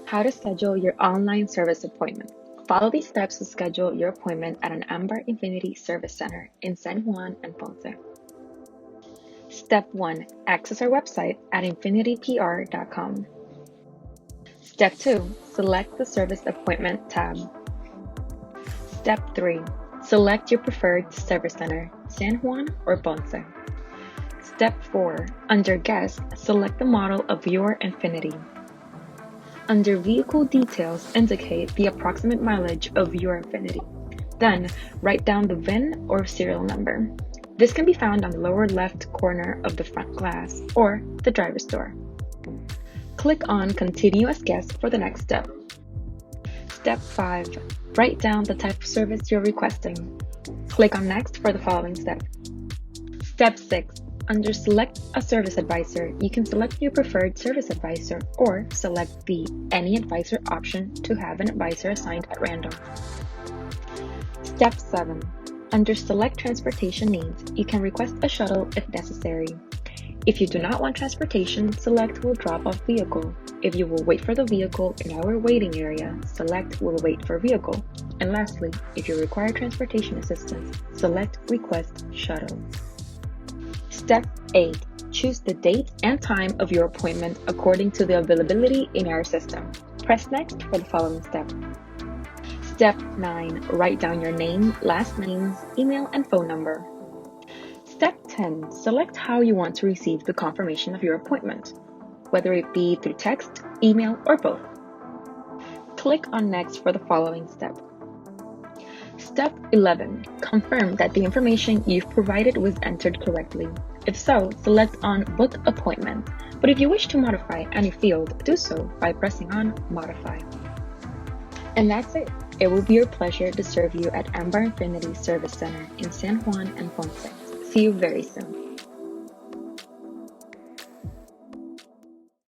How to schedule your online service appointment. Follow these steps to schedule your appointment at an Ambar Infiniti Service Center in San Juan and Ponce. Step 1. Access our website at infinitipr.com. Step 2. Select the Service Appointment tab. Step 3. Select your preferred service center, San Juan or Ponce. Step 4. Under Guest, select the model of your Infiniti. Under Vehicle Details, indicate the approximate mileage of your Infiniti. Then, write down the VIN or serial number. This can be found on the lower left corner of the front glass or the driver's door. Click on Continue as Guest for the next step. Step 5. Write down the type of service you're requesting. Click on Next for the following step. Step 6. Under Select a Service Advisor, you can select your preferred service advisor or select the Any Advisor option to have an advisor assigned at random. Step 7. Under Select Transportation Needs, you can request a shuttle if necessary. If you do not want transportation, select Will Drop Off Vehicle. If you will wait for the vehicle in our waiting area, select Will Wait for Vehicle. And lastly, if you require transportation assistance, select Request Shuttle. Step 8. Choose the date and time of your appointment according to the availability in our system. Press Next for the following step. Step 9. Write down your name, last names, email, and phone number. Step 10. Select how you want to receive the confirmation of your appointment, whether it be through text, email, or both. Click on Next for the following step. Step 11. Confirm that the information you've provided was entered correctly. If so, select on Book Appointment. But if you wish to modify any field, do so by pressing on Modify. And that's it. It will be a pleasure to serve you at Ambar Infiniti Service Center in San Juan and Ponce. See you very soon.